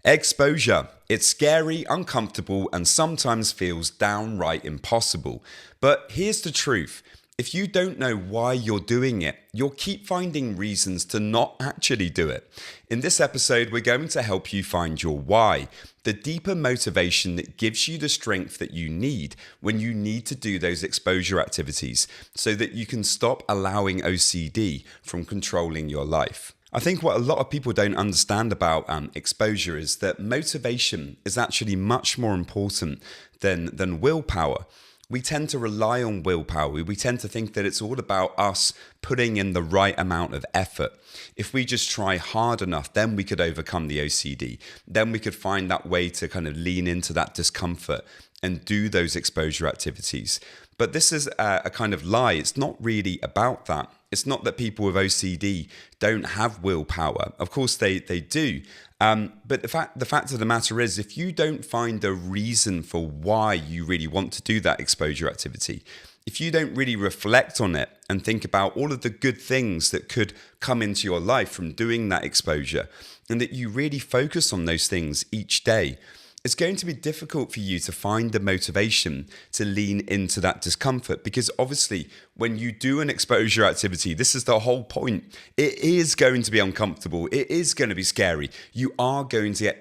Exposure. It's scary, uncomfortable, and sometimes feels downright impossible. But here's the truth. If you don't know why you're doing it, you'll keep finding reasons to not actually do it. In this episode, we're going to help you find your why, the deeper motivation that gives you the strength that you need when you need to do those exposure activities so that you can stop allowing OCD from controlling your life. I think what a lot of people don't understand about exposure is that motivation is actually much more important than willpower. We tend to rely on willpower. We tend to think that it's all about us putting in the right amount of effort. If we just try hard enough, then we could overcome the OCD. Then we could find that way to kind of lean into that discomfort and do those exposure activities. But this is a kind of lie. It's not really about that. It's not that people with OCD don't have willpower. Of course, they do. But the fact of the matter is, if you don't find a reason for why you really want to do that exposure activity, if you don't really reflect on it and think about all of the good things that could come into your life from doing that exposure, and that you really focus on those things each day, it's going to be difficult for you to find the motivation to lean into that discomfort, because obviously when you do an exposure activity, this is the whole point. It is going to be uncomfortable. It is going to be scary. You are going to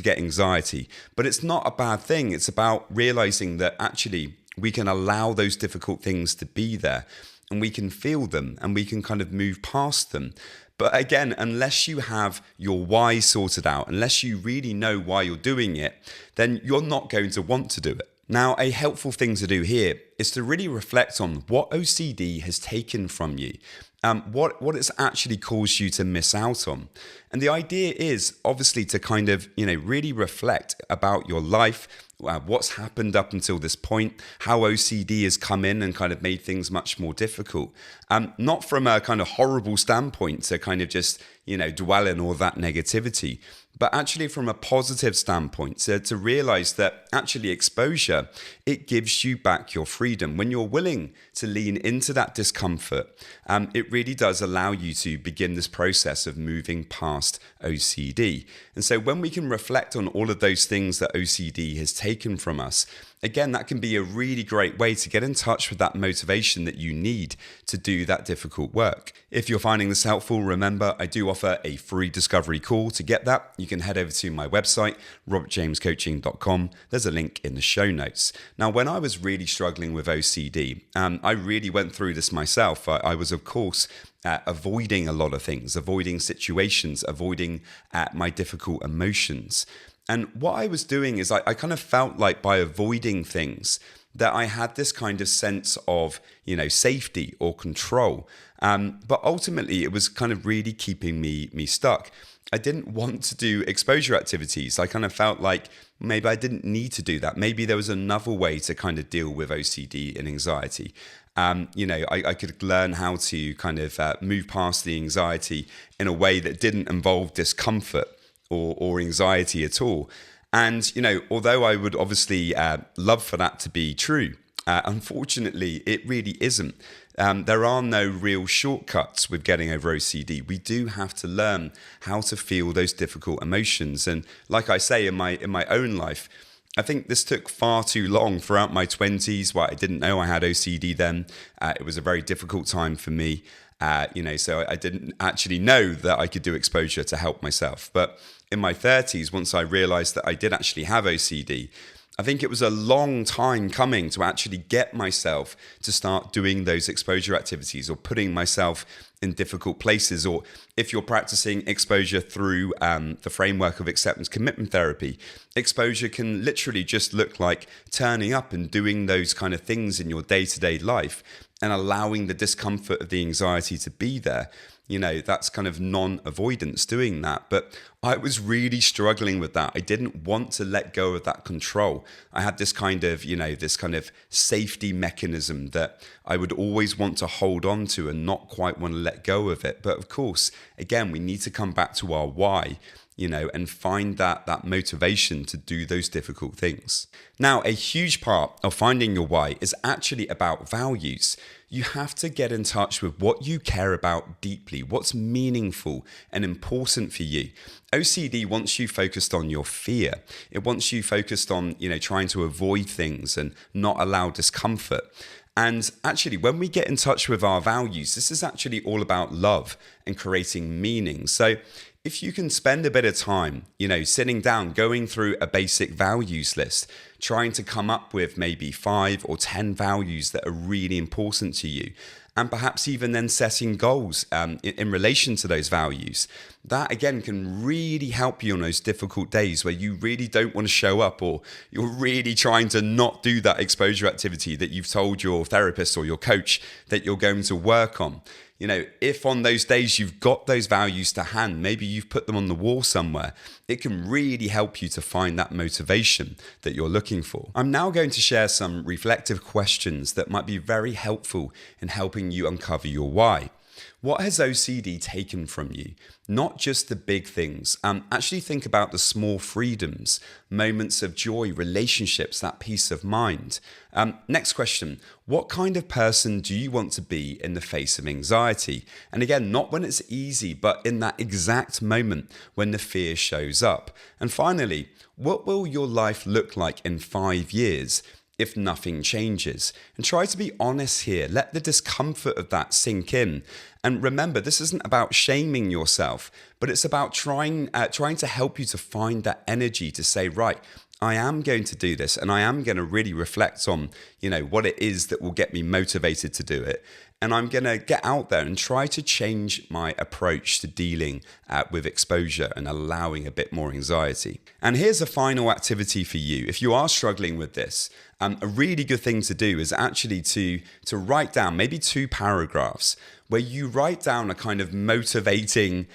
get anxiety, but it's not a bad thing. It's about realizing that actually we can allow those difficult things to be there, and we can feel them, and we can kind of move past them. But again, unless you have your why sorted out, unless you really know why you're doing it, then you're not going to want to do it. Now, a helpful thing to do here is to really reflect on what OCD has taken from you, what it's actually caused you to miss out on. And the idea is obviously to kind of, really reflect about your life, what's happened up until this point, how OCD has come in and kind of made things much more difficult. Not from a kind of horrible standpoint to kind of just, dwell in all that negativity, but actually from a positive standpoint, to realize that actually exposure, it gives you back your freedom. When you're willing to lean into that discomfort, it really does allow you to begin this process of moving past OCD. And so when we can reflect on all of those things that OCD has taken from us, again, that can be a really great way to get in touch with that motivation that you need to do that difficult work. If you're finding this helpful, remember, I do offer a free discovery call. To get that, you can head over to my website, robertjamescoaching.com. There's a link in the show notes. Now, when I was really struggling with OCD, I really went through this myself. I was, of course, avoiding a lot of things, avoiding situations, avoiding my difficult emotions. And what I was doing is I kind of felt like by avoiding things that I had this kind of sense of, safety or control. But ultimately, it was kind of really keeping me stuck. I didn't want to do exposure activities. I kind of felt like maybe I didn't need to do that. Maybe there was another way to kind of deal with OCD and anxiety. I could learn how to kind of move past the anxiety in a way that didn't involve discomfort or anxiety at all. And, although I would obviously love for that to be true, unfortunately, it really isn't. There are no real shortcuts with getting over OCD. We do have to learn how to feel those difficult emotions. And like I say, in my own life, I think this took far too long throughout my 20s. I didn't know I had OCD then. It was a very difficult time for me. So I didn't actually know that I could do exposure to help myself. But in my 30s, once I realized that I did actually have OCD, I think it was a long time coming to actually get myself to start doing those exposure activities or putting myself in difficult places. Or if you're practicing exposure through the framework of acceptance commitment therapy, exposure can literally just look like turning up and doing those kind of things in your day-to-day life and allowing the discomfort of the anxiety to be there. That's kind of non-avoidance doing that. But I was really struggling with that. I didn't want to let go of that control. I had this kind of, this kind of safety mechanism that I would always want to hold on to and not quite want to let go of it. But of course, again, we need to come back to our why. and find that motivation to do those difficult things. Now, a huge part of finding your why is actually about values. You have to get in touch with what you care about deeply, what's meaningful and important for you. OCD wants you focused on your fear. It wants you focused on, trying to avoid things and not allow discomfort. And actually, when we get in touch with our values, this is actually all about love and creating meaning. So if you can spend a bit of time, sitting down, going through a basic values list, trying to come up with maybe 5 or 10 values that are really important to you, and perhaps even then setting goals in relation to those values, that again can really help you on those difficult days where you really don't want to show up, or you're really trying to not do that exposure activity that you've told your therapist or your coach that you're going to work on. If on those days you've got those values to hand, maybe you've put them on the wall somewhere, it can really help you to find that motivation that you're looking for. I'm now going to share some reflective questions that might be very helpful in helping you uncover your why. What has OCD taken from you? Not just the big things. Actually think about the small freedoms, moments of joy, relationships, that peace of mind. Next question. What kind of person do you want to be in the face of anxiety? And again, not when it's easy, but in that exact moment when the fear shows up. And finally, what will your life look like in 5 years if nothing changes? And try to be honest here. Let the discomfort of that sink in. And remember, this isn't about shaming yourself, but it's about trying to help you to find that energy to say, right, I am going to do this, and I am going to really reflect on, what it is that will get me motivated to do it. And I'm going to get out there and try to change my approach to dealing with exposure and allowing a bit more anxiety. And here's a final activity for you. If you are struggling with this, a really good thing to do is actually to write down maybe 2 paragraphs where you write down a kind of motivating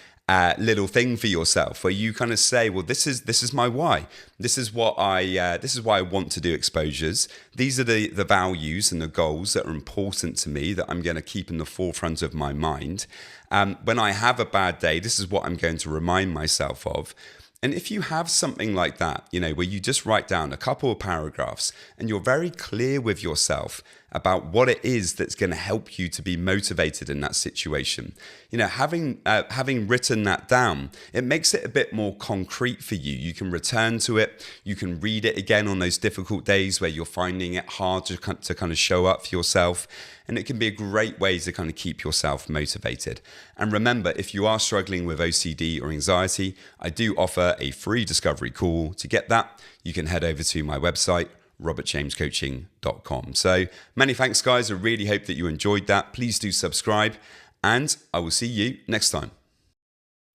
little thing for yourself, where you kind of say, well, this is my why. This is why I want to do exposures. These are the values and the goals that are important to me that I'm going to keep in the forefront of my mind. When I have a bad day, this is what I'm going to remind myself of. And if you have something like that, where you just write down a couple of paragraphs and you're very clear with yourself about what it is that's going to help you to be motivated in that situation, having written that down, it makes it a bit more concrete for you. You can return to it. You can read it again on those difficult days where you're finding it hard to kind of show up for yourself. And it can be a great way to kind of keep yourself motivated. And remember, if you are struggling with OCD or anxiety, I do offer a free discovery call. To get that, you can head over to my website, robertjamescoaching.com. So many thanks, guys. I really hope that you enjoyed that. Please do subscribe, and I will see you next time.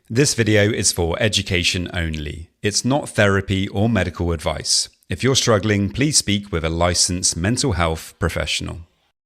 This video is for education only. It's not therapy or medical advice. If you're struggling, please speak with a licensed mental health professional.